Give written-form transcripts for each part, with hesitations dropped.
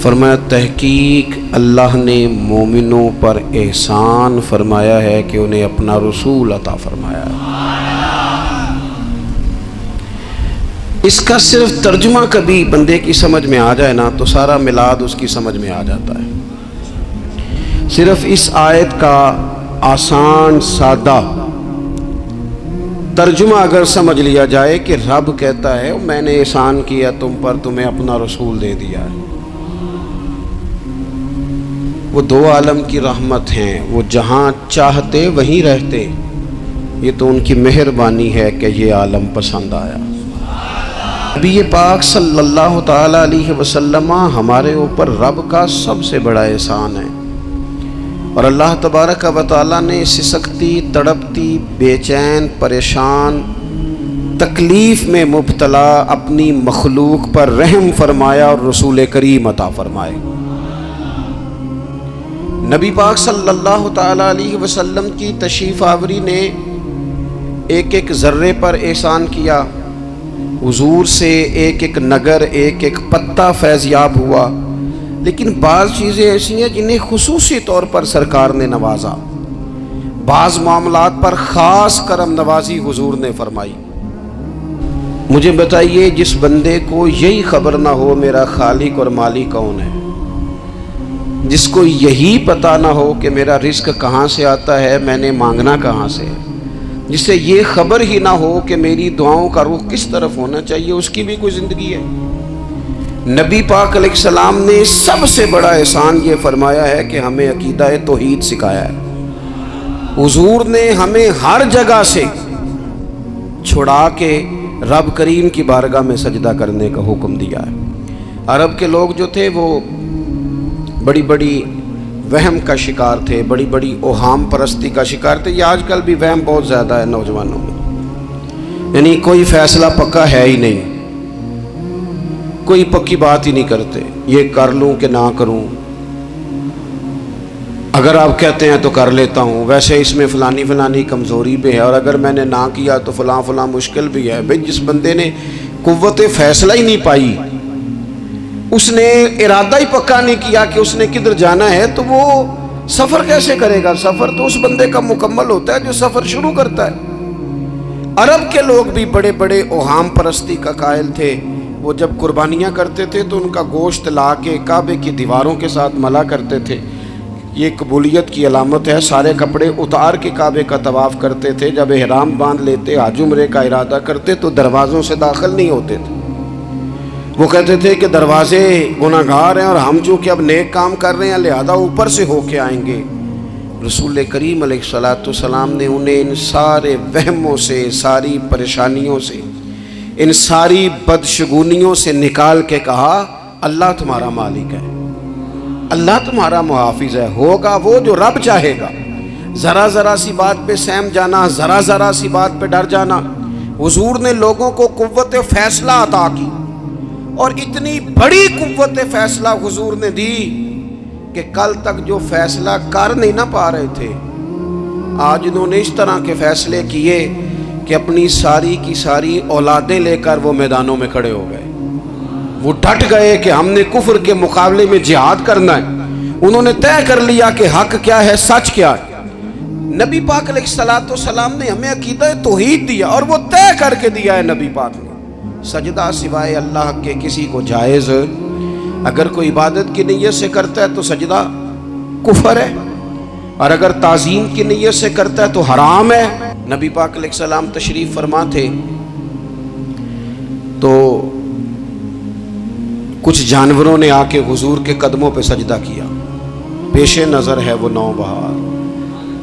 فرمایا تحقیق اللہ نے مومنوں پر احسان فرمایا ہے کہ انہیں اپنا رسول عطا فرمایا ہے۔ اس کا صرف ترجمہ کبھی بندے کی سمجھ میں آ جائے نا تو سارا میلاد اس کی سمجھ میں آ جاتا ہے۔ صرف اس آیت کا آسان سادہ ترجمہ اگر سمجھ لیا جائے کہ رب کہتا ہے میں نے احسان کیا تم پر، تمہیں اپنا رسول دے دیا ہے۔ وہ دو عالم کی رحمت ہیں، وہ جہاں چاہتے وہیں رہتے، یہ تو ان کی مہربانی ہے کہ یہ عالم پسند آیا۔ نبی پاک صلی اللہ تعالی علیہ وسلم ہمارے اوپر رب کا سب سے بڑا احسان ہے، اور اللہ تبارک و تعالیٰ نے سسکتی، تڑپتی، بے چین، پریشان، تکلیف میں مبتلا اپنی مخلوق پر رحم فرمایا اور رسول کریم عطا فرمائے۔ نبی پاک صلی اللہ تعالی علیہ وسلم کی تشریف آوری نے ایک ایک ذرے پر احسان کیا، حضور سے ایک ایک نگر، ایک ایک پتا فیضیاب ہوا، لیکن بعض چیزیں ایسی ہیں جنہیں خصوصی طور پر سرکار نے نوازا، بعض معاملات پر خاص کرم نوازی حضور نے فرمائی۔ مجھے بتائیے جس بندے کو یہی خبر نہ ہو میرا خالق اور مالک کون ہے، جس کو یہی پتہ نہ ہو کہ میرا رزق کہاں سے آتا ہے، میں نے مانگنا کہاں سے ہے، جس سے یہ خبر ہی نہ ہو کہ میری دعاؤں کا رخ کس طرف ہونا چاہیے، اس کی بھی کوئی زندگی ہے؟ نبی پاک علیہ السلام نے سب سے بڑا احسان یہ فرمایا ہے کہ ہمیں عقیدہ توحید سکھایا ہے۔ حضور نے ہمیں ہر جگہ سے چھڑا کے رب کریم کی بارگاہ میں سجدہ کرنے کا حکم دیا ہے۔ عرب کے لوگ جو تھے وہ بڑی بڑی وہم کا شکار تھے، بڑی بڑی اوہام پرستی کا شکار تھے۔ یہ آج کل بھی وہم بہت زیادہ ہے نوجوانوں میں، یعنی کوئی فیصلہ پکا ہے ہی نہیں، کوئی پکی بات ہی نہیں کرتے، یہ کر لوں کہ نہ کروں، اگر آپ کہتے ہیں تو کر لیتا ہوں، ویسے اس میں فلانی فلانی کمزوری بھی ہے، اور اگر میں نے نہ کیا تو فلاں فلاں مشکل بھی ہے۔ بھئی جس بندے نے قوت فیصلہ ہی نہیں پائی، اس نے ارادہ ہی پکا نہیں کیا کہ اس نے کدھر جانا ہے، تو وہ سفر کیسے کرے گا؟ سفر تو اس بندے کا مکمل ہوتا ہے جو سفر شروع کرتا ہے۔ عرب کے لوگ بھی بڑے بڑے اوہام پرستی کا قائل تھے، وہ جب قربانیاں کرتے تھے تو ان کا گوشت لا کے کعبے کی دیواروں کے ساتھ ملا کرتے تھے، یہ قبولیت کی علامت ہے۔ سارے کپڑے اتار کے کعبے کا طواف کرتے تھے، جب احرام باندھ لیتے، حج عمرے کا ارادہ کرتے تو دروازوں سے داخل نہیں ہوتے تھے۔ وہ کہتے تھے کہ دروازے گناہگار ہیں اور ہم چونکہ اب نیک کام کر رہے ہیں لہذا اوپر سے ہو کے آئیں گے۔ رسول کریم علیہ السلام نے انہیں ان سارے وہموں سے، ساری پریشانیوں سے، ان ساری بدشگونیوں سے نکال کے کہا اللہ تمہارا مالک ہے، اللہ تمہارا محافظ ہے، ہوگا وہ جو رب چاہے گا۔ ذرا ذرا سی بات پہ سہم جانا، ذرا ذرا سی بات پہ ڈر جانا، حضور نے لوگوں کو قوت فیصلہ عطا کی، اور اتنی بڑی قوت فیصلہ حضور نے دی کہ کل تک جو فیصلہ کر نہیں نہ پا رہے تھے، آج انہوں نے اس طرح کے فیصلے کیے کہ اپنی ساری کی ساری اولادیں لے کر وہ میدانوں میں کھڑے ہو گئے۔ وہ ڈٹ گئے کہ ہم نے کفر کے مقابلے میں جہاد کرنا ہے، انہوں نے طے کر لیا کہ حق کیا ہے، سچ کیا ہے۔ نبی پاک علیہ السلام نے ہمیں عقیدہ توحید دیا، اور وہ طے کر کے دیا ہے نبی پاک نے، سجدہ سوائے اللہ کے کسی کو جائز، اگر کوئی عبادت کی نیت سے کرتا ہے تو سجدہ کفر ہے، اور اگر تعظیم کی نیت سے کرتا ہے تو حرام ہے۔ نبی پاک علیہ السلام تشریف فرما تھے تو کچھ جانوروں نے آ کے حضور کے قدموں پہ سجدہ کیا، پیش نظر ہے وہ نوبہار،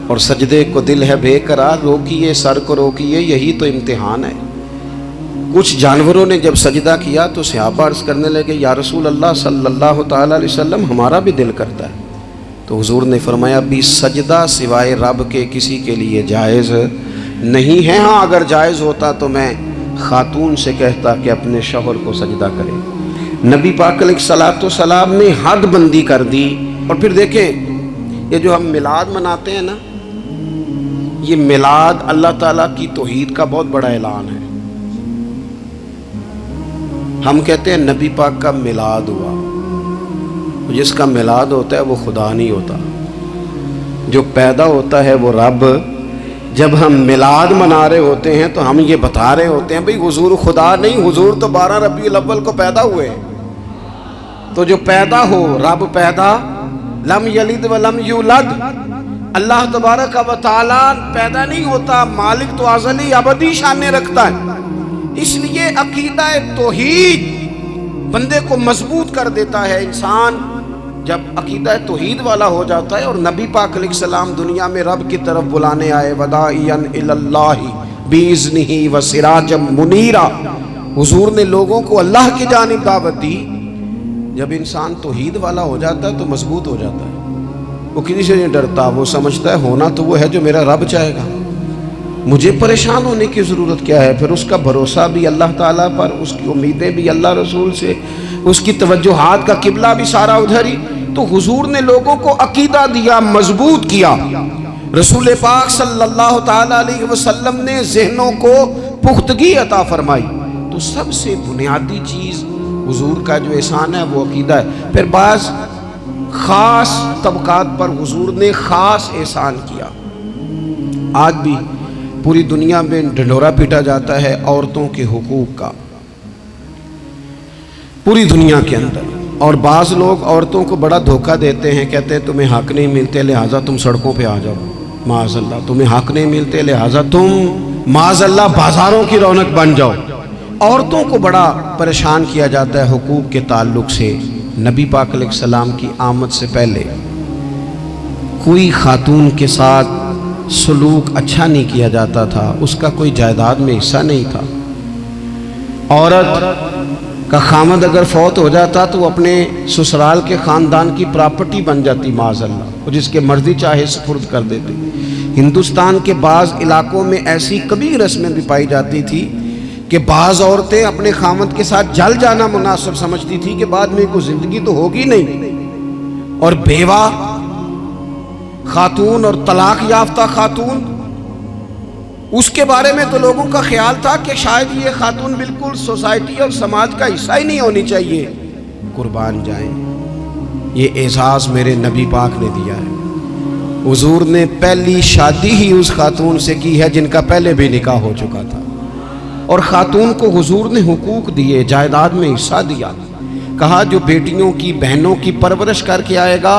اور سجدے کو دل ہے بے قرار، روکیے سر کو روکیے، یہی تو امتحان ہے۔ کچھ جانوروں نے جب سجدہ کیا تو صحابہ عرض کرنے لگے یا رسول اللہ صلی اللہ تعالی علیہ وسلم ہمارا بھی دل کرتا ہے، تو حضور نے فرمایا بھی سجدہ سوائے رب کے کسی کے لیے جائز نہیں ہے، ہاں اگر جائز ہوتا تو میں خاتون سے کہتا کہ اپنے شوہر کو سجدہ کرے۔ نبی پاک علیہ السلام نے حد بندی کر دی۔ اور پھر دیکھیں یہ جو ہم میلاد مناتے ہیں نا، یہ میلاد اللہ تعالیٰ کی توحید کا بہت بڑا اعلان ہے۔ ہم کہتے ہیں نبی پاک کا میلاد ہوا، جس کا میلاد ہوتا ہے وہ خدا نہیں ہوتا، جو پیدا ہوتا ہے وہ رب۔ جب ہم میلاد منا رہے ہوتے ہیں تو ہم یہ بتا رہے ہوتے ہیں بھئی حضور خدا نہیں، حضور تو 12 ربیع الاول کو پیدا ہوئے۔ تو جو پیدا ہو، رب پیدا، لم یلد ولم یولد، اللہ تبارک و تعالی پیدا نہیں ہوتا، مالک تو ازلی ابدی شان رکھتا ہے۔ اس لیے عقیدہ توحید بندے کو مضبوط کر دیتا ہے۔ انسان جب عقیدہ توحید والا ہو جاتا ہے، اور نبی پاک علیہ السلام دنیا میں رب کی طرف بلانے آئے، وداعیا الی اللہ باذنہ وسراجا منیرا، حضور نے لوگوں کو اللہ کی جانب دعوت دی۔ جب انسان توحید والا ہو جاتا ہے تو مضبوط ہو جاتا ہے، وہ کسی سے نہیں ڈرتا، وہ سمجھتا ہے ہونا تو وہ ہے جو میرا رب چاہے گا، مجھے پریشان ہونے کی ضرورت کیا ہے۔ پھر اس کا بھروسہ بھی اللہ تعالیٰ پر، اس کی امیدیں بھی اللہ رسول سے، اس کی توجہات کا قبلہ بھی سارا ادھر ہی۔ تو حضور نے لوگوں کو عقیدہ دیا، مضبوط کیا۔ رسول پاک صلی اللہ تعالیٰ علیہ وسلم نے ذہنوں کو پختگی عطا فرمائی۔ تو سب سے بنیادی چیز حضور کا جو احسان ہے وہ عقیدہ ہے۔ پھر بعض خاص طبقات پر حضور نے خاص احسان کیا۔ آج بھی پوری دنیا میں ڈنڈورا پیٹا جاتا ہے عورتوں کے حقوق کا، پوری دنیا کے اندر، اور بعض لوگ عورتوں کو بڑا دھوکہ دیتے ہیں، کہتے ہیں تمہیں حق نہیں ملتے لہٰذا تم سڑکوں پہ آ جاؤ، معاذ اللہ، تمہیں حق نہیں ملتے لہٰذا تم معاذ اللہ بازاروں کی رونق بن جاؤ۔ عورتوں کو بڑا پریشان کیا جاتا ہے حقوق کے تعلق سے۔ نبی پاک علیہ السلام کی آمد سے پہلے کوئی خاتون کے ساتھ سلوک اچھا نہیں کیا جاتا تھا، اس کا کوئی جائیداد میں حصہ نہیں تھا۔ عورت کا خامد اگر فوت ہو جاتا تو وہ اپنے سسرال کے خاندان کی پراپرٹی بن جاتی، معاذ اللہ، اور جس کے مرضی چاہے سپرد کر دیتے۔ ہندوستان کے بعض علاقوں میں ایسی کبھی رسمیں بھی پائی جاتی تھی کہ بعض عورتیں اپنے خامد کے ساتھ جل جانا مناسب سمجھتی تھی کہ بعد میں کوئی زندگی تو ہوگی نہیں، اور بیوہ خاتون اور طلاق یافتہ خاتون، اس کے بارے میں تو لوگوں کا خیال تھا کہ شاید یہ خاتون بالکل سوسائٹی اور سماج کا حصہ ہی نہیں ہونی چاہیے۔ قربان جائیں، یہ اعزاز میرے نبی پاک نے دیا ہے۔ حضور نے پہلی شادی ہی اس خاتون سے کی ہے جن کا پہلے بھی نکاح ہو چکا تھا، اور خاتون کو حضور نے حقوق دیے، جائیداد میں حصہ دیا۔ کہا جو بیٹیوں کی بہنوں کی پرورش کر کے آئے گا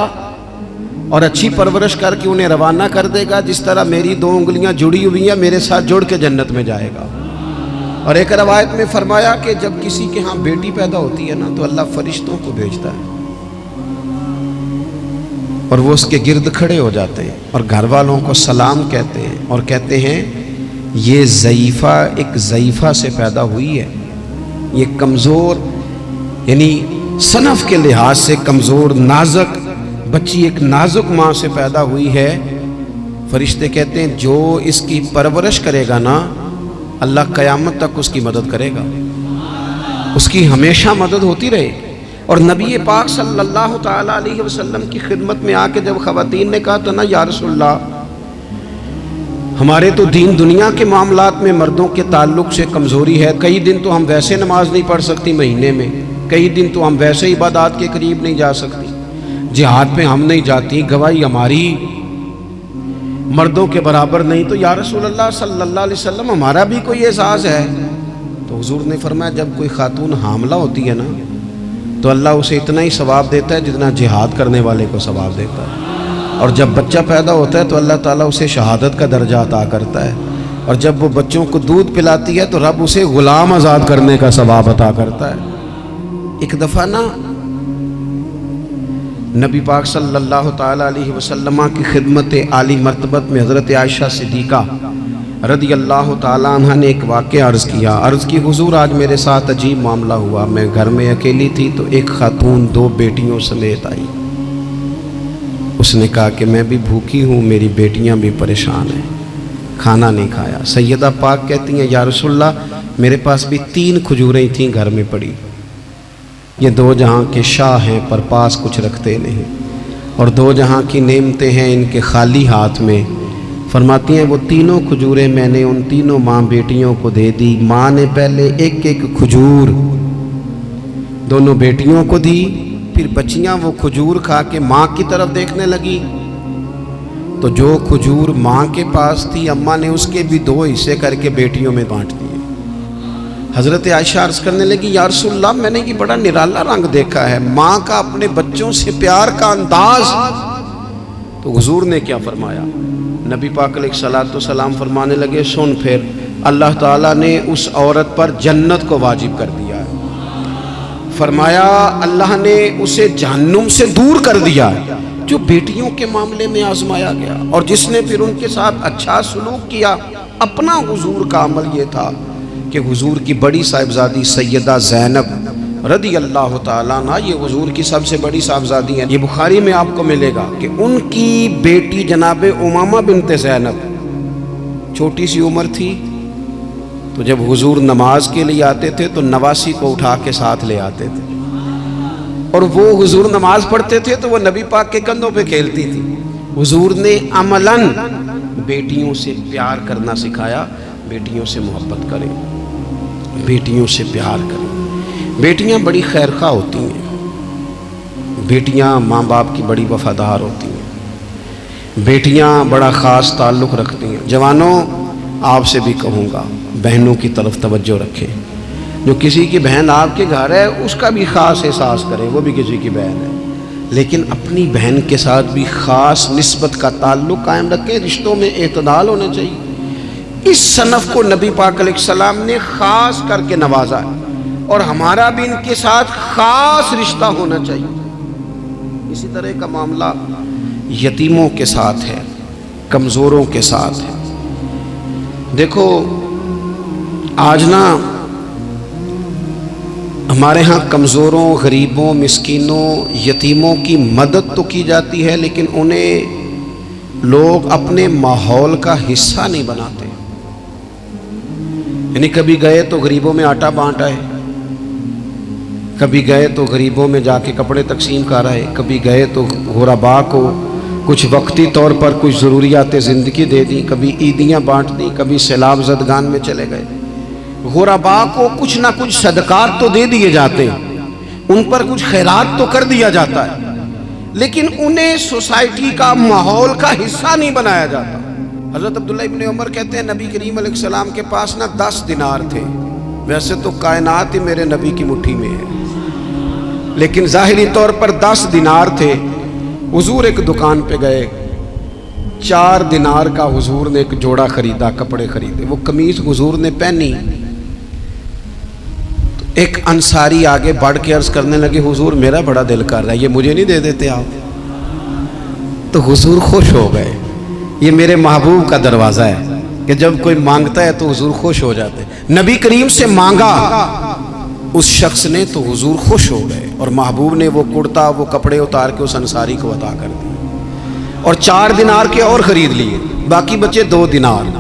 اور اچھی پرورش کر کے انہیں روانہ کر دے گا، جس طرح میری 2 انگلیاں جڑی ہوئی ہیں میرے ساتھ جڑ کے جنت میں جائے گا۔ اور ایک روایت میں فرمایا کہ جب کسی کے ہاں بیٹی پیدا ہوتی ہے نا تو اللہ فرشتوں کو بھیجتا ہے، اور وہ اس کے گرد کھڑے ہو جاتے ہیں اور گھر والوں کو سلام کہتے ہیں، اور کہتے ہیں یہ ضعیفہ ایک ضعیفہ سے پیدا ہوئی ہے، یہ کمزور، یعنی صنف کے لحاظ سے کمزور نازک بچی ایک نازک ماں سے پیدا ہوئی ہے۔ فرشتے کہتے ہیں جو اس کی پرورش کرے گا نا، اللہ قیامت تک اس کی مدد کرے گا، اس کی ہمیشہ مدد ہوتی رہے گی۔ اور نبی پاک صلی اللہ تعالیٰ علیہ وسلم کی خدمت میں آ کے جب خواتین نے کہا تو نا یا رسول اللہ، ہمارے تو دین دنیا کے معاملات میں مردوں کے تعلق سے کمزوری ہے، کئی دن تو ہم ویسے نماز نہیں پڑھ سکتی مہینے میں، کئی دن تو ہم ویسے عبادات کے قریب نہیں جا سکتی، جہاد پہ ہم نہیں جاتی، گواہی ہماری مردوں کے برابر نہیں، تو یا رسول اللہ صلی اللہ علیہ وسلم ہمارا بھی کوئی اعزاز ہے؟ تو حضور نے فرمایا جب کوئی خاتون حاملہ ہوتی ہے نا تو اللہ اسے اتنا ہی ثواب دیتا ہے جتنا جہاد کرنے والے کو ثواب دیتا ہے، اور جب بچہ پیدا ہوتا ہے تو اللہ تعالیٰ اسے شہادت کا درجہ عطا کرتا ہے، اور جب وہ بچوں کو دودھ پلاتی ہے تو رب اسے غلام آزاد کرنے کا ثواب عطا کرتا ہے۔ ایک دفعہ نا نبی پاک صلی اللہ تعالیٰ علیہ وسلم کی خدمت عالی مرتبت میں حضرت عائشہ صدیقہ رضی اللہ تعالیٰ عنہ نے ایک واقعہ عرض کی حضور آج میرے ساتھ عجیب معاملہ ہوا، میں گھر میں اکیلی تھی تو ایک خاتون 2 بیٹیوں سمیت آئی، اس نے کہا کہ میں بھی بھوکی ہوں، میری بیٹیاں بھی پریشان ہیں، کھانا نہیں کھایا۔ سیدہ پاک کہتی ہیں یا رسول اللہ میرے پاس بھی 3 کھجوریں تھیں گھر میں پڑی، یہ 2 جہاں کے شاہ ہیں پر پاس کچھ رکھتے نہیں، اور 2 جہاں کی نعمتیں ہیں ان کے خالی ہاتھ میں۔ فرماتی ہیں وہ 3 کھجوریں میں نے ان 3 ماں بیٹیوں کو دے دی، ماں نے پہلے ایک کھجور دونوں بیٹیوں کو دی، پھر بچیاں وہ کھجور کھا کے ماں کی طرف دیکھنے لگی تو جو کھجور ماں کے پاس تھی اماں نے اس کے بھی 2 حصے کر کے بیٹیوں میں بانٹ دیے۔ حضرت عائشہ عرض کرنے لگی یا رسول اللہ میں نے یہ بڑا نرالا رنگ دیکھا ہے، ماں کا اپنے بچوں سے پیار کا انداز۔ تو حضور نے کیا فرمایا؟ نبی پاک علیہ الصلوۃ والسلام فرمانے لگے سن پھر اللہ تعالیٰ نے اس عورت پر جنت کو واجب کر دیا ہے، فرمایا اللہ نے اسے جہنم سے دور کر دیا جو بیٹیوں کے معاملے میں آزمایا گیا، اور جس نے پھر ان کے ساتھ اچھا سلوک کیا۔ اپنا حضور کا عمل یہ تھا کہ حضور کی بڑی صاحبزادی سیدہ زینب رضی اللہ تعالیٰ عنہ، یہ حضور کی سب سے بڑی صاحبزادی ہیں، یہ بخاری میں آپ کو ملے گا کہ ان کی بیٹی جناب امامہ بنت زینب چھوٹی سی عمر تھی، تو جب حضور نماز کے لیے آتے تھے تو نواسی کو اٹھا کے ساتھ لے آتے تھے، اور وہ حضور نماز پڑھتے تھے تو وہ نبی پاک کے کندھوں پہ کھیلتی تھی۔ حضور نے عملاً بیٹیوں سے پیار کرنا سکھایا، بیٹیوں سے محبت کریں، بیٹیوں سے پیار کریں۔ بیٹیاں بڑی خیرخواہ ہوتی ہیں، بیٹیاں ماں باپ کی بڑی وفادار ہوتی ہیں، بیٹیاں بڑا خاص تعلق رکھتی ہیں۔ جوانوں آپ سے بھی کہوں گا بہنوں کی طرف توجہ رکھیں، جو کسی کی بہن آپ کے گھر ہے اس کا بھی خاص احساس کریں، وہ بھی کسی کی بہن ہے، لیکن اپنی بہن کے ساتھ بھی خاص نسبت کا تعلق قائم رکھیں، رشتوں میں اعتدال ہونا چاہیے۔ اس صنف کو نبی پاک علیہ السلام نے خاص کر کے نوازا ہے، اور ہمارا بھی ان کے ساتھ خاص رشتہ ہونا چاہیے۔ اسی طرح کا معاملہ یتیموں کے ساتھ ہے، کمزوروں کے ساتھ ہے۔ دیکھو آج نا ہمارے ہاں کمزوروں، غریبوں، مسکینوں، یتیموں کی مدد تو کی جاتی ہے، لیکن انہیں لوگ اپنے ماحول کا حصہ نہیں بناتے۔ یعنی کبھی گئے تو غریبوں میں آٹا بانٹ آئے، کبھی گئے تو غریبوں میں جا کے کپڑے تقسیم کر آئے، کبھی گئے تو غرباء کو کچھ وقتی طور پر کچھ ضروریات زندگی دے دیں، کبھی عیدیاں بانٹ دیں، کبھی سیلاب زدگان میں چلے گئے۔ غرباء کو کچھ نہ کچھ صدقات تو دے دیے جاتے ہیں، ان پر کچھ خیرات تو کر دیا جاتا ہے، لیکن انہیں سوسائٹی کا، ماحول کا حصہ نہیں بنایا جاتا۔ حضرت عبداللہ ابن عمر کہتے ہیں نبی کریم علیہ السلام کے پاس نا 10 دینار تھے، ویسے تو کائنات ہی میرے نبی کی مٹھی میں ہے، لیکن ظاہری طور پر 10 دینار تھے۔ حضور ایک دکان پہ گئے، 4 دینار کا حضور نے ایک جوڑا خریدا، کپڑے خریدے، وہ قمیض حضور نے پہنی، تو ایک انصاری آگے بڑھ کے عرض کرنے لگے حضور میرا بڑا دل کر رہا ہے، یہ مجھے نہیں دے دیتے آپ؟ تو حضور خوش ہو گئے۔ یہ میرے محبوب کا دروازہ ہے کہ جب کوئی مانگتا ہے تو حضور خوش ہو جاتے۔ نبی کریم سے مانگا اس شخص نے تو حضور خوش ہو گئے، اور محبوب نے وہ کرتا، وہ کپڑے اتار کے اس انصاری کو عطا کر دیے، اور 4 دینار کے اور خرید لیے، باقی بچے 2 دینار۔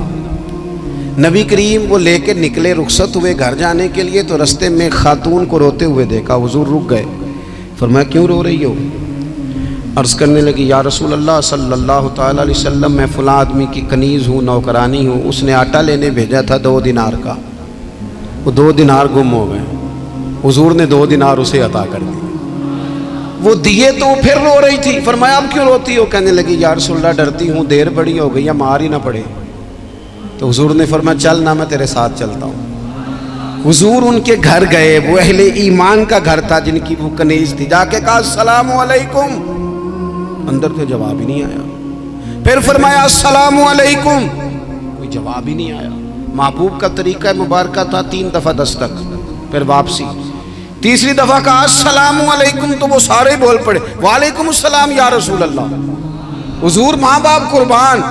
نبی کریم وہ لے کے نکلے، رخصت ہوئے گھر جانے کے لیے، تو رستے میں خاتون کو روتے ہوئے دیکھا، حضور رک گئے، فرمایا کیوں رو رہی ہو؟ عرض کرنے لگی یا رسول اللہ صلی اللہ تعالیٰ علیہ وسلم میں فلاں آدمی کی کنیز ہوں، نوکرانی ہوں، اس نے آٹا لینے بھیجا تھا 2 دینار کا، وہ 2 دینار گم ہو گئے، حضور نے 2 دینار اسے عطا کر دی، وہ دیے تو پھر رو رہی تھی۔ فرمایا اب کیوں روتی ہو؟ کہنے لگی یا رسول اللہ ڈرتی ہوں دیر بڑی ہو گئی، یا مار ہی نہ پڑے۔ تو حضور نے فرمایا چل نہ، میں تیرے ساتھ چلتا ہوں۔ حضور ان کے گھر گئے، وہ اہل ایمان کا گھر تھا جن کی وہ کنیز تھی، جا کے کہا السلام علیکم، اندر سے جواب ہی نہیں آیا۔ پھر فرمایا السلام علیکم، کوئی جواب ہی نہیں آیا۔ محبوب کا طریقہ مبارکہ تھا 3 دفعہ دستک، پھر واپسی، تیسری دفعہ کہا السلام علیکم، تو وہ سارے بول پڑے وعلیکم السلام یا رسول اللہ، حضور ماں باپ قربان۔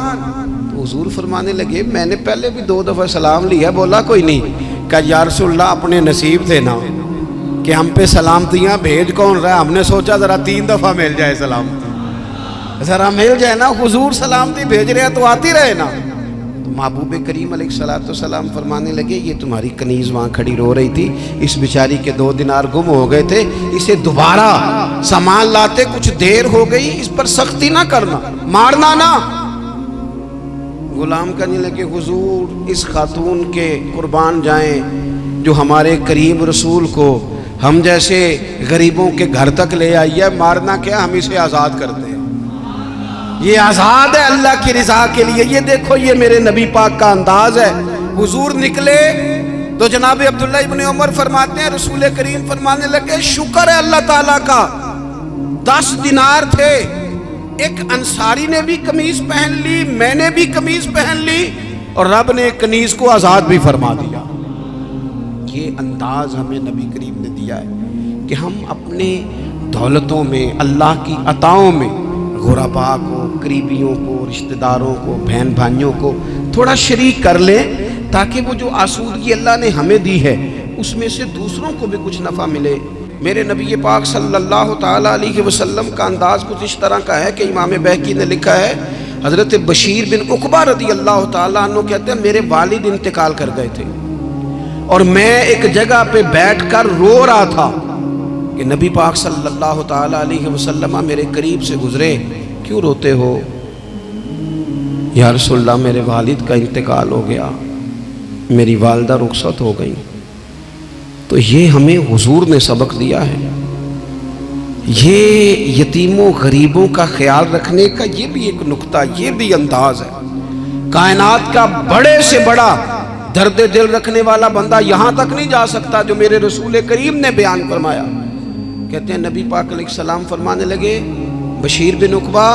تو حضور فرمانے لگے میں نے پہلے بھی 2 دفعہ سلام لیا، بولا کوئی نہیں؟ کہا یا رسول اللہ اپنے نصیب تھے نا کہ ہم پہ سلامتیاں بھیج کون رہا ہے، ہم نے سوچا ذرا 3 دفعہ مل جائے سلامتی، ذرا مل جائے نا، حضور سلامتی بھیج رہے ہیں تو آتی رہے نا۔ محبوب کریم علیہ السلام فرمانے لگے یہ تمہاری کنیز وہاں کھڑی رو رہی تھی، اس بیچاری کے 2 دینار گم ہو گئے تھے، اسے دوبارہ سامان لاتے کچھ دیر ہو گئی، اس پر سختی نہ کرنا، مارنا نہ۔ غلام کہنے لگے حضور اس خاتون کے قربان جائیں جو ہمارے کریم رسول کو ہم جیسے غریبوں کے گھر تک لے آئیے، مارنا کیا، ہم اسے آزاد کرتے ہیں، یہ آزاد ہے اللہ کی رضا کے لیے۔ یہ دیکھو یہ میرے نبی پاک کا انداز ہے۔ حضور نکلے تو جناب عبداللہ ابن عمر فرماتے ہیں رسول کریم فرمانے لگے شکر ہے اللہ تعالیٰ کا، 10 دینار تھے، ایک انصاری نے بھی قمیض پہن لی، میں نے بھی قمیض پہن لی، اور رب نے ایک کنیز کو آزاد بھی فرما دیا۔ یہ انداز ہمیں نبی کریم نے دیا ہے کہ ہم اپنے دولتوں میں، اللہ کی عطاؤں میں غرباء کو، قریبیوں کو، رشتہ داروں کو، بہن بھائیوں کو تھوڑا شریک کر لیں، تاکہ وہ جو آسودگی اللہ نے ہمیں دی ہے اس میں سے دوسروں کو بھی کچھ نفع ملے۔ میرے نبی پاک صلی اللہ تعالیٰ علیہ وسلم کا انداز کچھ اس طرح کا ہے کہ امام بہقی نے لکھا ہے، حضرت بشیر بن عقبہ رضی اللہ تعالیٰ عنہ کہتے ہیں میرے والد انتقال کر گئے تھے، اور میں ایک جگہ پہ بیٹھ کر رو رہا تھا کہ نبی پاک صلی اللہ تعالیٰ علیہ وسلم میرے قریب سے گزرے، کیوں روتے ہو؟ یا رسول اللہ میرے والد کا انتقال ہو گیا، میری والدہ رخصت ہو گئی۔ تو یہ ہمیں حضور نے سبق دیا ہے، یہ یتیموں غریبوں کا خیال رکھنے کا یہ بھی ایک نقطہ، یہ بھی انداز ہے۔ کائنات کا بڑے سے بڑا درد دل رکھنے والا بندہ یہاں تک نہیں جا سکتا جو میرے رسول کریم نے بیان فرمایا۔ کہتے ہیں نبی پاک علیہ السلام فرمانے لگے بشیر بن عقبہ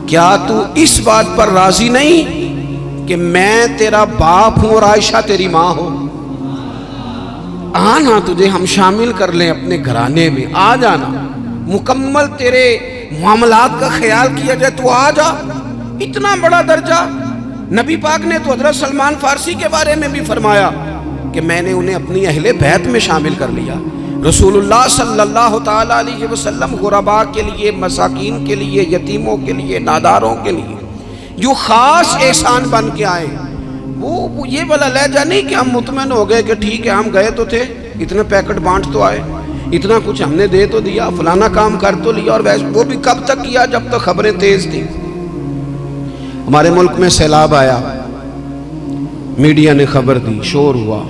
کیا تو اس بات پر راضی نہیں کہ میں تیرا باپ ہوں اور عائشہ تیری ماں ہو؟ آنا تجھے ہم شامل کر لیں اپنے گھرانے میں، آ جانا، مکمل تیرے معاملات کا خیال کیا جائے، تو آ جا۔ اتنا بڑا درجہ نبی پاک نے تو حضرت سلمان فارسی کے بارے میں بھی فرمایا کہ میں نے انہیں اپنی اہل بیت میں شامل کر لیا۔ رسول اللہ صلی اللہ تعالیٰ علیہ وسلم غرباء کے لیے، مساکین کے لیے، یتیموں کے لیے، ناداروں کے لیے جو خاص احسان بن کے آئے، وہ یہ والا لہجہ نہیں کہ ہم مطمئن ہو گئے کہ ٹھیک ہے ہم گئے تو تھے، اتنے پیکٹ بانٹ تو آئے، اتنا کچھ ہم نے دے تو دیا، فلانا کام کر تو لیا، اور ویسے وہ بھی کب تک کیا جب تک خبریں تیز تھیں۔ ہمارے ملک میں سیلاب آیا، میڈیا نے خبر دی، شور ہوا،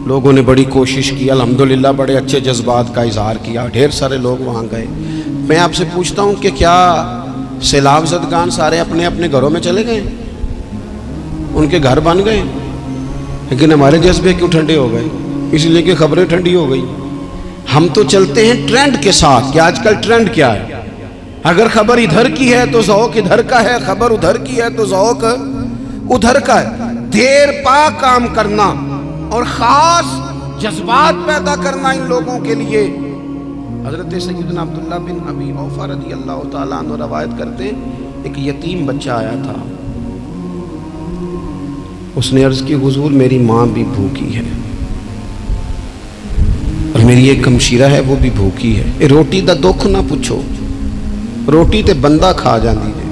لوگوں نے بڑی کوشش کی، الحمدللہ بڑے اچھے جذبات کا اظہار کیا، ڈھیر سارے لوگ وہاں گئے۔ میں آپ سے پوچھتا ہوں کہ کیا سیلاب زدگان سارے اپنے اپنے گھروں میں چلے گئے؟ ان کے گھر بن گئے؟ لیکن ہمارے جذبے کیوں ٹھنڈے ہو گئے؟ اس لیے کہ خبریں ٹھنڈی ہو گئی۔ ہم تو چلتے ہیں ٹرینڈ کے ساتھ کہ آج کل ٹرینڈ کیا ہے، اگر خبر ادھر کی ہے تو ذوق ادھر کا ہے، خبر ادھر کی ہے تو ذوق ادھر کا ہے۔ دیر پا کام کرنا اور خاص جذبات پیدا کرنا ان لوگوں کے لیے۔ حضرت سیدنا عبداللہ بن ابی اوفا رضی اللہ تعالیٰ عنہ روایت کرتے ہیں ایک یتیم بچہ آیا تھا، اس نے عرض کی حضور میری ماں بھی بھوکی ہے اور میری ایک ہمشیرہ ہے وہ بھی بھوکی ہے، روٹی دا دکھ نہ پوچھو، روٹی تے بندہ کھا جاندی ہے۔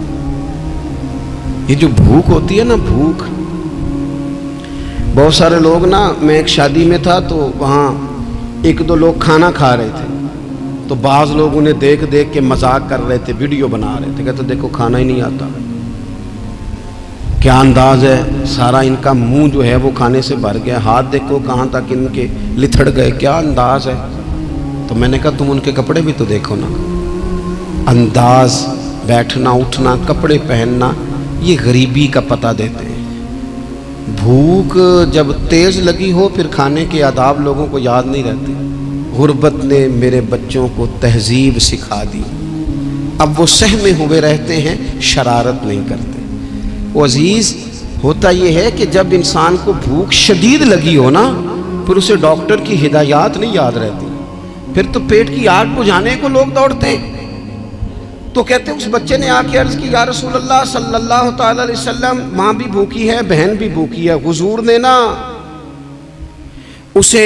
یہ جو بھوک ہوتی ہے نا، بھوک، بہت سارے لوگ نا، میں ایک شادی میں تھا تو وہاں ایک دو لوگ کھانا کھا رہے تھے، تو بعض لوگ انہیں دیکھ دیکھ کے مذاق کر رہے تھے، ویڈیو بنا رہے تھے، کہتے دیکھو کھانا ہی نہیں آتا، کیا انداز ہے، سارا ان کا منہ جو ہے وہ کھانے سے بھر گیا، ہاتھ دیکھو کہاں تک ان کے لتھڑ گئے، کیا انداز ہے۔ تو میں نے کہا تم ان کے کپڑے بھی تو دیکھو نا، انداز، بیٹھنا اٹھنا، کپڑے پہننا، یہ غریبی کا پتہ دیتے ہیں۔ بھوک جب تیز لگی ہو پھر کھانے کے آداب لوگوں کو یاد نہیں رہتے۔ غربت نے میرے بچوں کو تہذیب سکھا دی، اب وہ سہمے ہوئے رہتے ہیں، شرارت نہیں کرتے۔ وہ عزیز ہوتا یہ ہے کہ جب انسان کو بھوک شدید لگی ہو نا، پھر اسے ڈاکٹر کی ہدایات نہیں یاد رہتی، پھر تو پیٹ کی آگ بجھانے کو لوگ دوڑتے ہیں۔ تو کہتے اس بچے نے آ کے عرض کی یا رسول اللہ صلی اللہ تعالی علیہ وسلم ماں بھی بھوکی ہے، بہن بھی بھوکی ہے۔ حضور نے نا اسے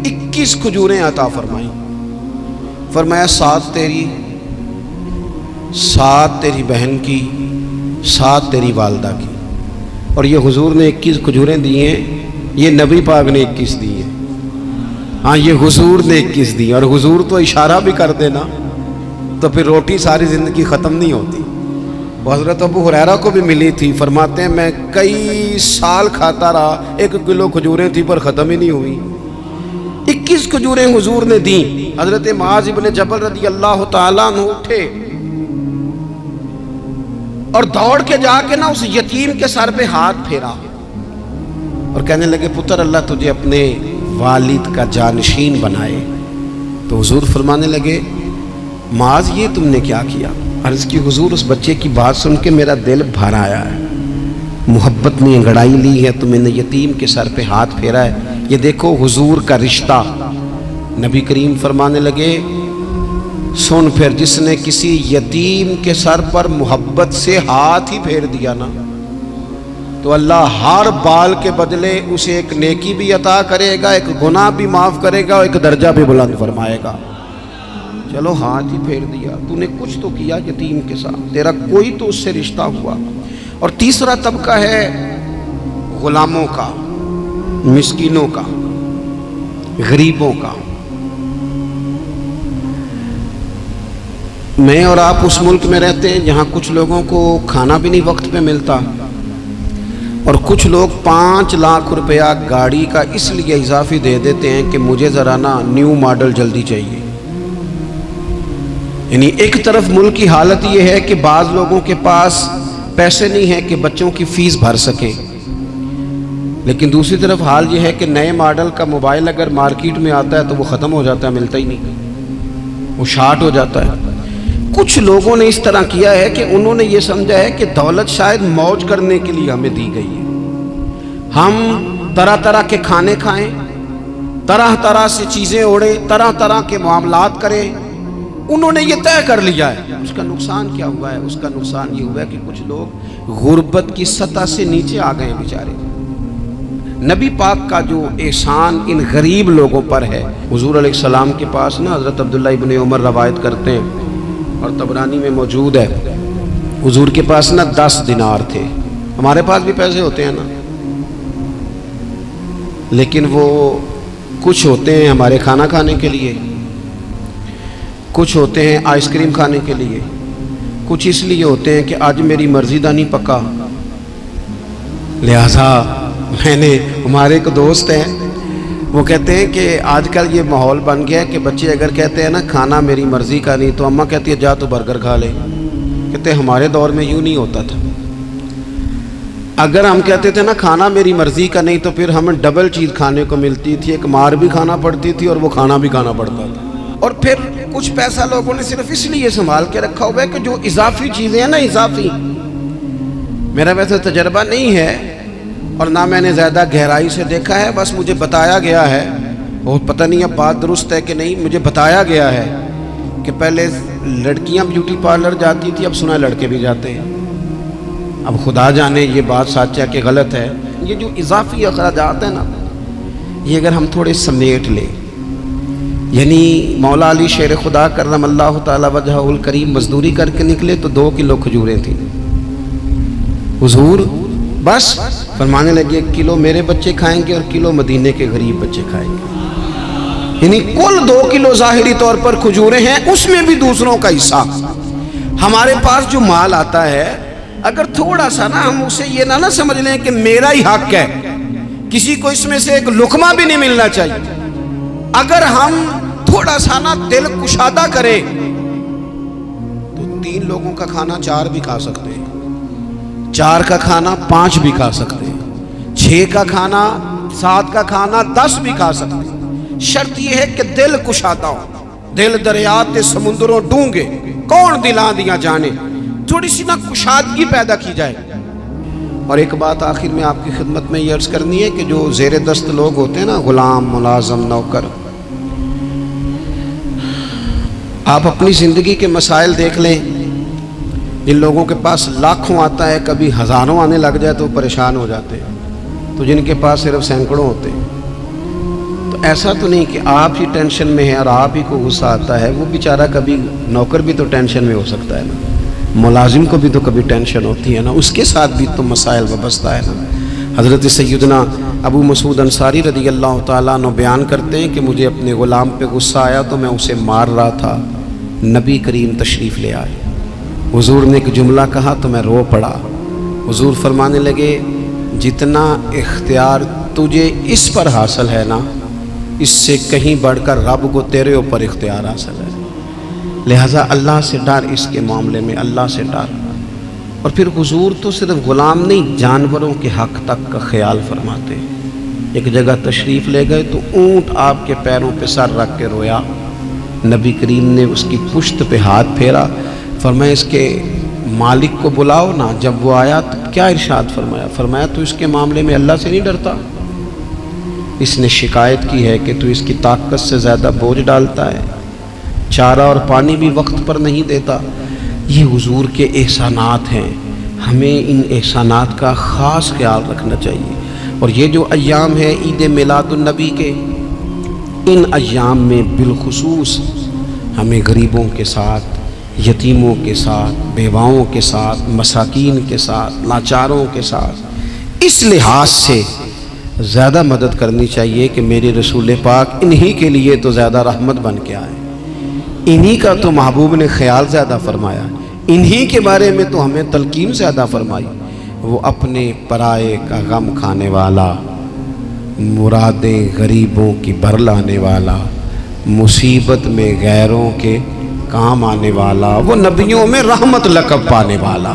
21 کھجوریں عطا فرمائی، فرمایا 7 تیری، 7 تیری بہن کی، 7 تیری والدہ کی۔ اور یہ حضور نے 21 کھجوریں دی ہیں، یہ نبی پاک نے 21 دی ہیں، ہاں یہ حضور نے 21 دی، اور حضور تو اشارہ بھی کر دینا تو پھر روٹی ساری زندگی ختم نہیں ہوتی۔ وہ حضرت ابو ہریرہ کو بھی ملی تھی، فرماتے ہیں میں کئی سال کھاتا رہا، 1 کلو کھجوریں تھی پر ختم ہی نہیں ہوئی۔ 21 کھجوریں حضور نے دیں. حضرت معاذ ابن جبل رضی اللہ تعالیٰ عنہ اٹھے اور دوڑ کے جا کے نا اس یتیم کے سر پہ ہاتھ پھیرا اور کہنے لگے پتر اللہ تجھے اپنے والد کا جانشین بنائے. تو حضور فرمانے لگے معاذ یہ تم نے کیا کیا؟ عرض کی حضور اس بچے کی بات سن کے میرا دل بھر آیا ہے، محبت نے انگڑائی لی ہے تو میں نے یتیم کے سر پہ ہاتھ پھیرا ہے. یہ دیکھو حضور کا رشتہ. نبی کریم فرمانے لگے سن پھر جس نے کسی یتیم کے سر پر محبت سے ہاتھ ہی پھیر دیا نا تو اللہ ہر بال کے بدلے اسے ایک نیکی بھی عطا کرے گا، ایک گناہ بھی معاف کرے گا اور ایک درجہ بھی بلند فرمائے گا. چلو ہاتھ ہی پھیر دیا، تو نے کچھ تو کیا یتیم کے ساتھ، تیرا کوئی تو اس سے رشتہ ہوا. اور تیسرا طبقہ ہے غلاموں کا، مسکینوں کا، غریبوں کا. میں اور آپ اس ملک میں رہتے ہیں جہاں کچھ لوگوں کو کھانا بھی نہیں وقت پہ ملتا اور کچھ لوگ 5 لاکھ روپیہ گاڑی کا اس لیے اضافی دے دیتے ہیں کہ مجھے ذرا نا نیو ماڈل جلدی چاہیے. یعنی ایک طرف ملک کی حالت یہ ہے کہ بعض لوگوں کے پاس پیسے نہیں ہیں کہ بچوں کی فیس بھر سکیں، لیکن دوسری طرف حال یہ ہے کہ نئے ماڈل کا موبائل اگر مارکیٹ میں آتا ہے تو وہ ختم ہو جاتا ہے، ملتا ہی نہیں، وہ شارٹ ہو جاتا ہے. کچھ لوگوں نے اس طرح کیا ہے کہ انہوں نے یہ سمجھا ہے کہ دولت شاید موج کرنے کے لیے ہمیں دی گئی ہے، ہم طرح طرح کے کھانے کھائیں، طرح طرح سے چیزیں اوڑیں، طرح طرح کے معاملات کریں. انہوں نے یہ طے کر لیا ہے. اس کا نقصان کیا ہوا ہے؟ اس کا نقصان یہ ہوا ہے کہ کچھ لوگ غربت کی سطح سے نیچے آ گئے ہیں بیچارے. نبی پاک کا جو احسان ان غریب لوگوں پر ہے. حضور علیہ السلام کے پاس نا حضرت عبداللہ ابن عمر روایت کرتے ہیں اور طبرانی میں موجود ہے، حضور کے پاس نا 10 دینار تھے. ہمارے پاس بھی پیسے ہوتے ہیں نا، لیکن وہ کچھ ہوتے ہیں ہمارے کھانا کھانے کے لیے، کچھ ہوتے ہیں آئس کریم کھانے کے لیے، کچھ اس لیے ہوتے ہیں کہ آج میری مرضی دا نہیں پکا. لہذا میں نے، ہمارے ایک دوست ہیں وہ کہتے ہیں کہ آج کل یہ ماحول بن گیا ہے کہ بچے اگر کہتے ہیں نا کھانا میری مرضی کا نہیں تو اماں کہتی ہے جا تو برگر کھا لے. کہتے ہیں ہمارے دور میں یوں نہیں ہوتا تھا. اگر ہم کہتے تھے نا کھانا میری مرضی کا نہیں تو پھر ہمیں ڈبل چیز کھانے کو ملتی تھی، ایک مار بھی کھانا پڑتی تھی اور وہ کھانا بھی کھانا پڑتا تھا. اور پھر کچھ پیسہ لوگوں نے صرف اس لیے سنبھال کے رکھا ہوا ہے کہ جو اضافی چیزیں ہیں نا، اضافی، میرا ویسے تجربہ نہیں ہے اور نہ میں نے زیادہ گہرائی سے دیکھا ہے، بس مجھے بتایا گیا ہے، اور پتہ نہیں اب بات درست ہے کہ نہیں، مجھے بتایا گیا ہے کہ پہلے لڑکیاں بیوٹی پارلر جاتی تھی، اب سنا ہے لڑکے بھی جاتے ہیں. اب خدا جانے یہ بات سچ ہے کہ غلط ہے. یہ جو اضافی اخراجات ہیں نا، یہ اگر ہم تھوڑے سمیٹ لیں، یعنی مولا علی شیر خدا کرم اللہ تعالی وجہہ الکریم مزدوری کر کے نکلے تو 2 کلو کھجوریں تھیں. حضور بس فرمانے لگے 1 کلو میرے بچے کھائیں گے اور کلو مدینے کے غریب بچے کھائیں گے. یعنی کل 2 کلو ظاہری طور پر کھجوریں ہیں، اس میں بھی دوسروں کا حصہ. ہمارے پاس جو مال آتا ہے اگر تھوڑا سا نا ہم اسے یہ نہ سمجھ لیں کہ میرا ہی حق ہے، کسی کو اس میں سے ایک لقمہ بھی نہیں ملنا چاہیے. اگر ہم تھوڑا سا نا دل کشادہ کریں تو 3 لوگوں کا کھانا 4 بھی کھا سکتے ہیں، 4 کا کھانا 5 بھی کھا سکتے ہیں، 6 کا کھانا 7 کا کھانا 10 بھی کھا سکتے ہیں. شرط یہ ہے کہ دل کشادہ ہو. دل دریات سمندروں ڈونگے کون دلاں دیا جانے، تھوڑی سی نا کشادگی پیدا کی جائے. اور ایک بات آخر میں آپ کی خدمت میں یہ عرض کرنی ہے کہ جو زیر دست لوگ ہوتے ہیں نا، غلام، ملازم، نوکر، آپ اپنی زندگی کے مسائل دیکھ لیں. جن لوگوں کے پاس لاکھوں آتا ہے، کبھی ہزاروں آنے لگ جائے تو پریشان ہو جاتے ہیں، تو جن کے پاس صرف سینکڑوں ہوتے ہیں تو ایسا تو نہیں کہ آپ ہی ٹینشن میں ہیں اور آپ ہی کو غصہ آتا ہے. وہ بیچارہ کبھی نوکر بھی تو ٹینشن میں ہو سکتا ہے نا، ملازم کو بھی تو کبھی ٹینشن ہوتی ہے نا، اس کے ساتھ بھی تو مسائل وابستہ ہے نا. حضرت سیدنا ابو مسعود انصاری رضی اللہ تعالیٰ عنہ بیان کرتے ہیں کہ مجھے اپنے غلام پہ غصہ آیا تو میں اسے مار رہا تھا، نبی کریم تشریف لے آئے. حضور نے ایک جملہ کہا تو میں رو پڑا. حضور فرمانے لگے جتنا اختیار تجھے اس پر حاصل ہے نا، اس سے کہیں بڑھ کر رب کو تیرے اوپر اختیار حاصل ہے، لہٰذا اللہ سے ڈر، اس کے معاملے میں اللہ سے ڈر۔ اور پھر حضور تو صرف غلام نہیں، جانوروں کے حق تک کا خیال فرماتے۔ ایک جگہ تشریف لے گئے تو اونٹ آپ کے پیروں پہ سر رکھ کے رویا، نبی کریم نے اس کی پشت پہ ہاتھ پھیرا، فرمایا اس کے مالک کو بلاؤ نا۔ جب وہ آیا تو کیا ارشاد فرمایا؟ فرمایا تو اس کے معاملے میں اللہ سے نہیں ڈرتا؟ اس نے شکایت کی ہے کہ تو اس کی طاقت سے زیادہ بوجھ ڈالتا ہے، چارہ اور پانی بھی وقت پر نہیں دیتا۔ یہ حضور کے احسانات ہیں، ہمیں ان احسانات کا خاص خیال رکھنا چاہیے۔ اور یہ جو ایام ہے عید میلاد النبی کے، ان ایام میں بالخصوص ہمیں غریبوں کے ساتھ، یتیموں کے ساتھ، بیواؤں کے ساتھ، مساکین کے ساتھ، لاچاروں کے ساتھ اس لحاظ سے زیادہ مدد کرنی چاہیے کہ میرے رسول پاک انہی کے لیے تو زیادہ رحمت بن کے آئے، انہی کا تو محبوب نے خیال زیادہ فرمایا، انہی کے بارے میں تو ہمیں تلقین زیادہ فرمائی۔ وہ اپنے پرائے کا غم کھانے والا، مرادیں غریبوں کی بھر لانے والا، مصیبت میں غیروں کے کام آنے والا، وہ نبیوں میں رحمت لقب پانے والا۔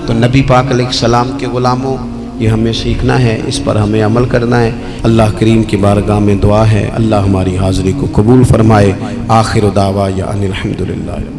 تو نبی پاک علیہ السلام کے غلاموں، یہ ہمیں سیکھنا ہے، اس پر ہمیں عمل کرنا ہے۔ اللہ کریم کی بارگاہ میں دعا ہے اللہ ہماری حاضری کو قبول فرمائے۔ آخر دعوانا ان الحمدللہ۔